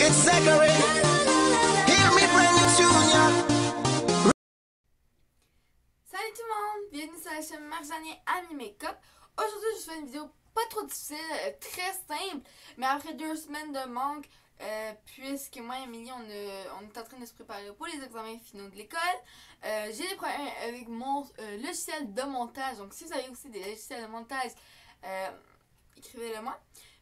It's Zachary. Hear me brand new tune, yeah. Salut tout le monde, bienvenue sur la chaîne Marjane Ami Makeup. Aujourd'hui je fais une vidéo pas trop difficile, très simple, mais après 2 semaines de manque, puisque moi et Emily on est en train de se préparer pour les examens finaux de l'école. J'ai des problèmes avec mon logiciel de montage, donc si vous avez aussi des logiciels de montage, écrivez-le moi.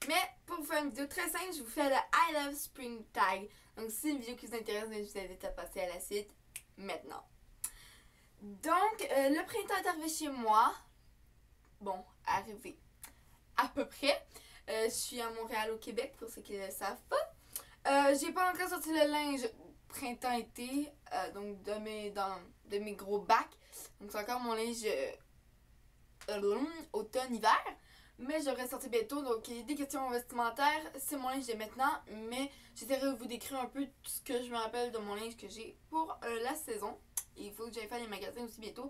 Mais pour vous faire une vidéo très simple, je vous fais le I Love Spring Tag. Donc si c'est une vidéo qui vous intéresse, je vous invite à passer à la suite maintenant. Donc, le printemps est arrivé chez moi. Bon, arrivé à peu près. Je suis à Montréal, au Québec, pour ceux qui ne le savent pas. J'ai pas encore sorti le linge printemps-été, donc de mes gros bacs. Donc, c'est encore mon linge automne-hiver. Mais je devrais sortir bientôt. Donc, des questions vestimentaires, c'est mon linge de maintenant. Mais j'essaierai de vous décrire un peu tout ce que je me rappelle de mon linge que j'ai pour la saison. Et il faut que j'aille faire les magasins aussi bientôt.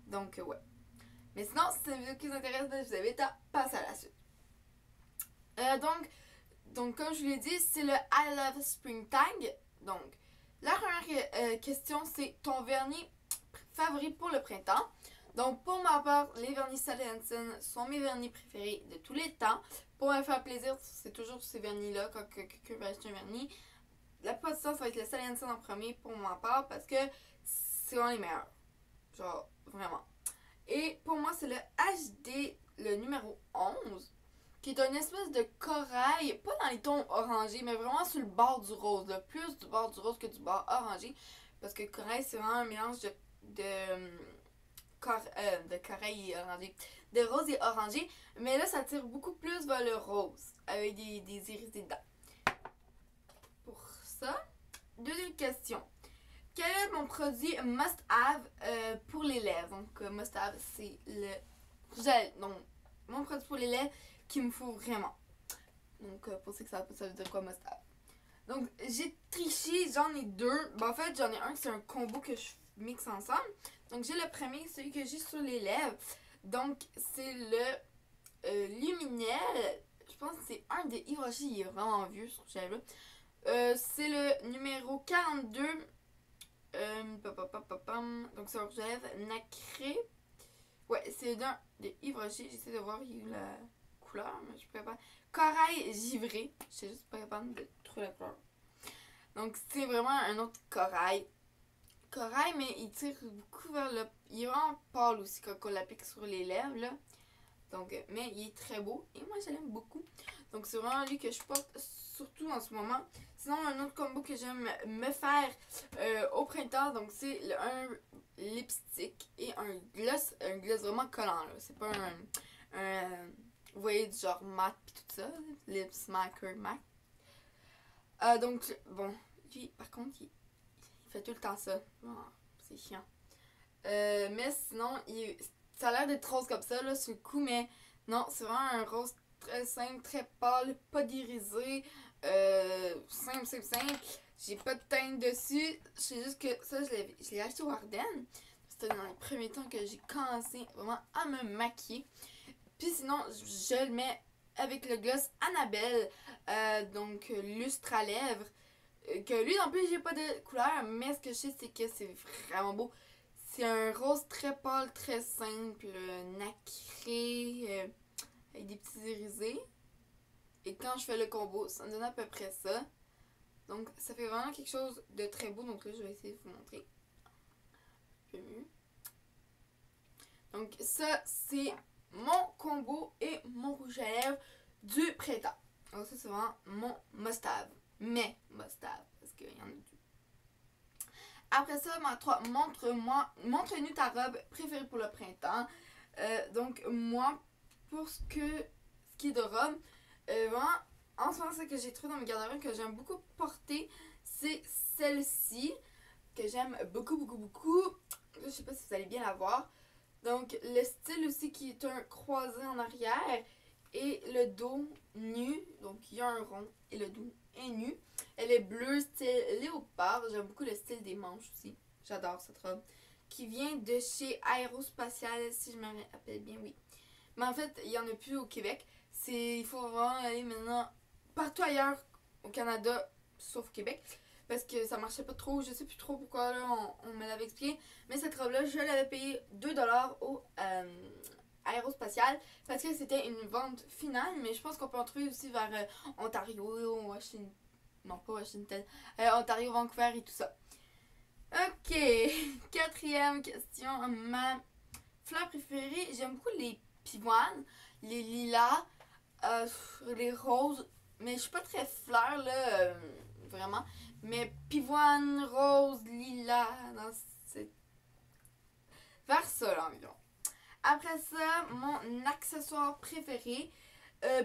Donc, ouais. Mais sinon, si c'est une vidéo qui vous intéresse, je vous invite à passer à la suite. Donc, comme je vous l'ai dit, c'est le I Love Spring Tag. Donc, la première question, c'est ton vernis favori pour le printemps. Donc, pour ma part, les vernis Sally Hansen sont mes vernis préférés de tous les temps. Pour me faire plaisir, c'est toujours ces vernis-là quand quelqu'un va acheter un vernis. La plupart du temps, ça va être le Sally Hansen en premier pour ma part parce que c'est vraiment les meilleurs. Genre, vraiment. Et pour moi, c'est le HD, le numéro 11, qui est une espèce de corail, pas dans les tons orangés, mais vraiment sur le bord du rose. Là. Plus du bord du rose que du bord orangé. Parce que corail, c'est vraiment un mélange de corail et orangé. De rose et orangé. Mais là, ça tire beaucoup plus vers le rose. Avec des iris dedans. Pour ça, deuxième question. Quel est mon produit must-have pour les lèvres? Donc, must-have, c'est le gel. Donc, mon produit pour les lèvres qu'il me faut vraiment. Donc, pour ceux que ça veut dire quoi must-have? Donc, j'ai triché, j'en ai deux. Ben, en fait, j'en ai un, c'est un combo que je mixe ensemble. Donc, j'ai le premier, celui que j'ai sur les lèvres. Donc, c'est le Luminel. Je pense que c'est un des Yves Rocher, il est vraiment vieux, ce gel-là. C'est le numéro 42. Donc c'est un rouge à lèvres nacré. Ouais, c'est d'un de Yves Rocher. J'essaie de voir la couleur, mais je pourrais pas. Corail givré. Je sais juste pas capable de trouver la couleur. Donc c'est vraiment un autre corail. Corail, mais il tire beaucoup vers le. Il est vraiment pâle aussi quand on l'applique sur les lèvres là. Donc, mais il est très beau et moi je l'aime beaucoup. Donc c'est vraiment lui que je porte surtout en ce moment. Sinon un autre combo que j'aime me faire au printemps, donc c'est un lipstick et un gloss vraiment collant. C'est pas vous voyez du genre mat pis tout ça, lip smacker mat. Donc bon, lui par contre il fait tout le temps ça. Oh, c'est chiant. Mais sinon ça a l'air d'être rose comme ça, là, sur le coup, mais non, c'est vraiment un rose très simple, très pâle, pas d'irisé, simple. J'ai pas de teinte dessus, c'est juste que ça, je l'ai acheté au Ardennes. C'était dans les premiers temps que j'ai commencé vraiment à me maquiller. Puis sinon, je le mets avec le gloss Annabelle, donc lustre à lèvres, que lui, non plus, j'ai pas de couleur, mais ce que je sais, c'est que c'est vraiment beau. C'est un rose très pâle, très simple, nacré, avec des petits irisés. Et quand je fais le combo, ça me donne à peu près ça. Donc, ça fait vraiment quelque chose de très beau. Donc là, je vais essayer de vous montrer un peu mieux. Donc, ça, c'est mon combo et mon rouge à lèvres du printemps. Donc, ça, c'est vraiment mon must-have. Mais must-have, parce qu'il y en a deux. Après ça, montre-nous ta robe préférée pour le printemps. Donc, moi, pour ce qui est de robe, vraiment, en ce moment, ce que j'ai trouvé dans mes garde-robes que j'aime beaucoup porter, c'est celle-ci, que j'aime beaucoup. Je sais pas si vous allez bien la voir. Donc, le style aussi qui est un croisé en arrière et le dos nu. Donc, il y a un rond et le dos est nu. Elle est bleue, style léopard. J'aime beaucoup le style des manches aussi. J'adore cette robe. Qui vient de chez Aérospatial, si je me rappelle bien, oui. Mais en fait, il n'y en a plus au Québec. Il faut vraiment aller maintenant partout ailleurs au Canada. sauf au Québec. Parce que ça marchait pas trop, je sais plus trop pourquoi, là, on me l'avait expliqué. Mais cette robe-là, je l'avais payée 2$ au Aérospatial parce que c'était une vente finale. Mais je pense qu'on peut en trouver aussi vers Ontario, Washington. Non, pas Washington. Ontario, Vancouver et tout ça. Ok, quatrième question. Ma fleur préférée, j'aime beaucoup les pivoines, les lilas, les roses. Mais je suis pas très fleur, là, vraiment. Mais pivoine, rose, lilas, c'est vers ça, là, environ. Après ça, mon accessoire préféré,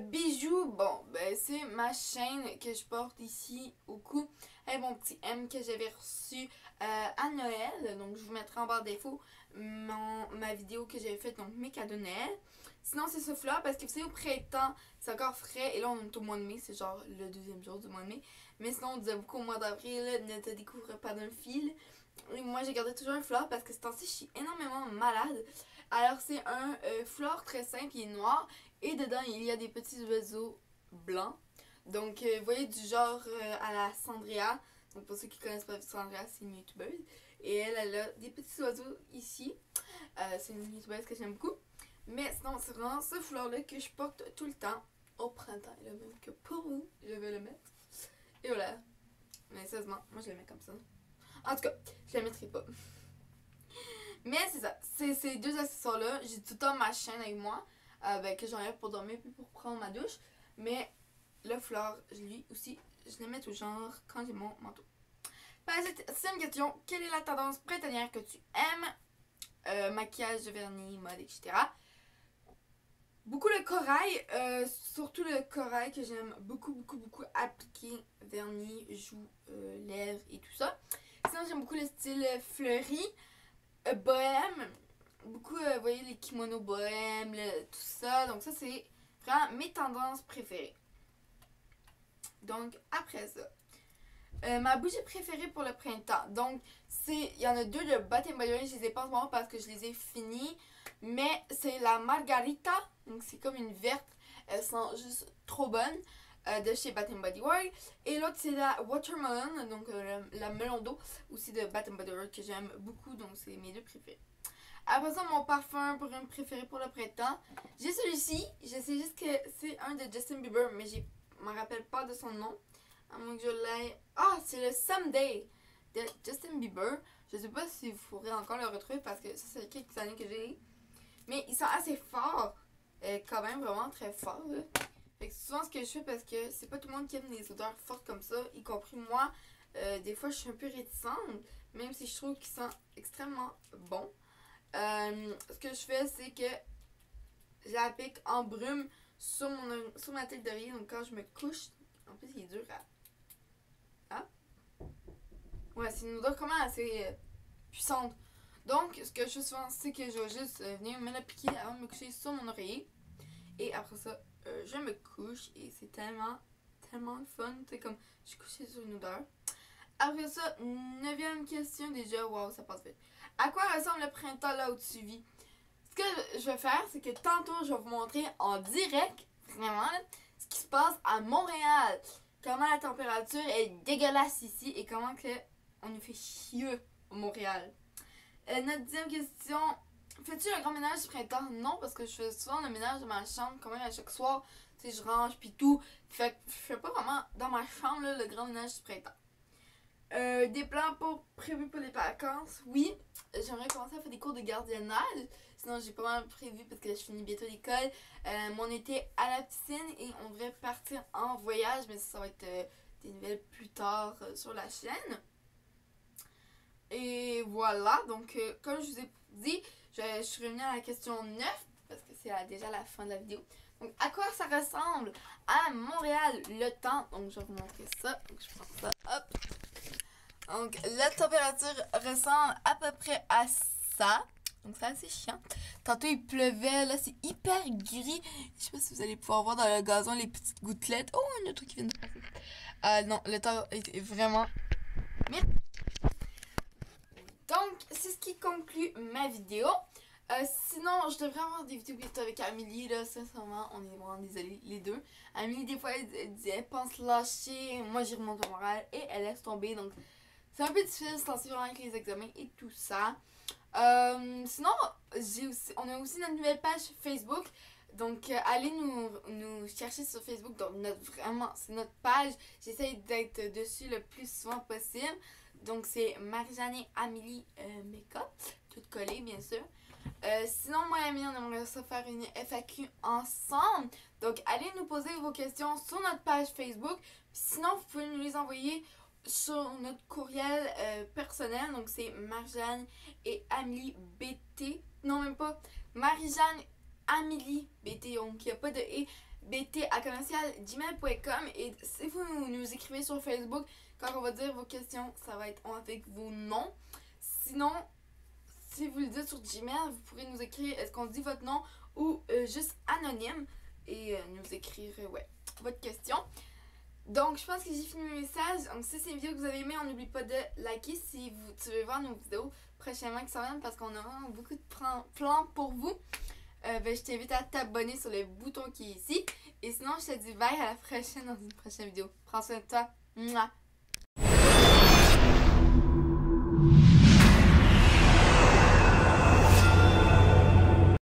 bijoux, bon, ben c'est ma chaîne que je porte ici au cou. Et mon petit M que j'avais reçu à Noël. Donc, je vous mettrai en barre d'infos ma vidéo que j'avais faite, donc mes cadeaux de Noël. Sinon, c'est ce fleur parce que vous savez, au printemps, c'est encore frais. Et là, on est au mois de mai, c'est genre le 2e jour du mois de mai. Mais sinon, on disait beaucoup au mois d'avril, ne te découvre pas d'un fil. Et moi, j'ai gardé toujours un fleur parce que ce temps-ci, je suis énormément malade. Alors, c'est un fleur très simple, il est noir. Et dedans, il y a des petits oiseaux blancs. Donc, vous voyez, du genre à la Sandria. Donc, pour ceux qui connaissent pas Sandria, c'est une youtubeuse. Et elle a des petits oiseaux ici. C'est une youtubeuse que j'aime beaucoup. Mais sinon, c'est vraiment ce foulard-là que je porte tout le temps au printemps. Et là, même que pour vous, je vais le mettre. Et voilà. Mais sérieusement, moi, je le mets comme ça. En tout cas, je le mettrai pas. Mais c'est ça. C'est ces deux accessoires-là. J'ai tout le temps ma chaîne avec moi. Que j'enlève pour dormir puis pour prendre ma douche. Mais le fleur, lui aussi, je le mets tout genre quand j'ai mon manteau. Sixième question. Quelle est la tendance printanière que tu aimes? Maquillage, vernis, mode, etc. Beaucoup le corail. Surtout le corail que j'aime beaucoup appliquer. Vernis, joues, lèvres et tout ça. Sinon, j'aime beaucoup le style fleuri. Bohème. Beaucoup, vous voyez, les kimonos bohème, tout ça. Donc ça, c'est vraiment mes tendances préférées. Donc, après ça. Ma bougie préférée pour le printemps. Donc, il y en a deux de Bath & Body Works. Je les ai pas en ce moment parce que je les ai finis. Mais c'est la Margarita. Donc, c'est comme une verte. Elles sont juste trop bonnes. De chez Bath & Body Works. Et l'autre, c'est la Watermelon. Donc, la melon d'eau. Aussi de Bath & Body Works que j'aime beaucoup. Donc, c'est mes deux préférés. Après ça, mon parfum pour un préféré pour le printemps. J'ai celui-ci. Je sais juste que c'est un de Justin Bieber. Mais je me rappelle pas de son nom. À moins que je l'aie. Ah, c'est le Someday de Justin Bieber. Je sais pas si vous pourrez encore le retrouver parce que ça, c'est quelques années que j'ai. Mais ils sont assez forts. Quand même, vraiment très forts. Là. Fait que c'est souvent ce que je fais parce que c'est pas tout le monde qui aime des odeurs fortes comme ça. Y compris moi. Des fois, je suis un peu réticente. Même si je trouve qu'ils sont extrêmement bons. Ce que je fais, c'est que j'applique en brume sur ma tête d'oreiller. Donc quand je me couche, en plus il est dur à... Ouais, c'est une odeur quand même assez puissante. Donc ce que je fais souvent, c'est que je vais juste venir me l'appliquer avant de me coucher sur mon oreiller. Et après ça, je me couche et c'est tellement fun. C'est comme, je suis couchée sur une odeur. Après ça, 9e question déjà. Waouh, ça passe vite. À quoi ressemble le printemps là où tu vis? Ce que je vais faire, c'est que tantôt, je vais vous montrer en direct, vraiment, là, ce qui se passe à Montréal. Comment la température est dégueulasse ici et comment que on nous fait chier à Montréal. Notre 10e question. Fais-tu un grand ménage du printemps? Non, parce que je fais souvent le ménage de ma chambre quand même à chaque soir. Tu sais, je range puis tout. Fait que je fais pas vraiment dans ma chambre là, le grand ménage du printemps. Des plans prévus pour les vacances, oui. J'aimerais commencer à faire des cours de gardiennage. Sinon, j'ai pas mal prévu parce que je finis bientôt l'école. Mon été à la piscine et on devrait partir en voyage. Mais ça va être des nouvelles plus tard sur la chaîne. Et voilà. Donc, comme je vous ai dit, je suis revenue à la question 9 parce que c'est déjà la fin de la vidéo. Donc, à quoi ça ressemble à Montréal le temps? Donc, je vais vous montrer ça. Donc, je prends ça. Hop. Donc, la température ressemble à peu près à ça. Donc, c'est assez chiant. Tantôt, il pleuvait. Là, c'est hyper gris. Je sais pas si vous allez pouvoir voir dans le gazon les petites gouttelettes. Oh, il y a un truc qui vient de passer. Non, le temps est vraiment... Donc, c'est ce qui conclut ma vidéo. Sinon, je devrais avoir des vidéos bientôt avec Amélie, là, sincèrement, on est vraiment désolés, les deux. Amélie, des fois, elle pense lâcher, moi, j'y remonte au moral et elle laisse tomber, donc c'est un peu difficile de se lancer vraiment avec les examens et tout ça. Sinon, on a aussi notre nouvelle page Facebook, donc allez nous chercher sur Facebook, donc c'est notre page, j'essaie d'être dessus le plus souvent possible. Donc c'est Marie-Jeanne et Amélie Make-up, toutes collées bien sûr. Sinon, moi et Amélie, on aimerait ça faire une FAQ ensemble. Donc, allez nous poser vos questions sur notre page Facebook. Sinon, vous pouvez nous les envoyer sur notre courriel personnel. Donc, c'est Marie-Jeanne et Amélie BT. Non, même pas. Marie-Jeanne Amélie BT. Donc, il n'y a pas de E. bt@gmail.com. Et si vous nous écrivez sur Facebook, quand on va dire vos questions, ça va être avec vos noms. Sinon, si vous le dites sur Gmail, vous pourrez nous écrire, est-ce qu'on dit votre nom ou juste anonyme et nous écrire votre question. Donc, je pense que j'ai fini mes messages. Donc, si c'est une vidéo que vous avez aimée, on n'oublie pas de liker si tu veux voir nos vidéos prochainement qui s'en viennent parce qu'on aura beaucoup de plans pour vous. Je t'invite à t'abonner sur le bouton qui est ici. Et sinon, je te dis bye à la prochaine dans une prochaine vidéo. Prends soin de toi. Mouah.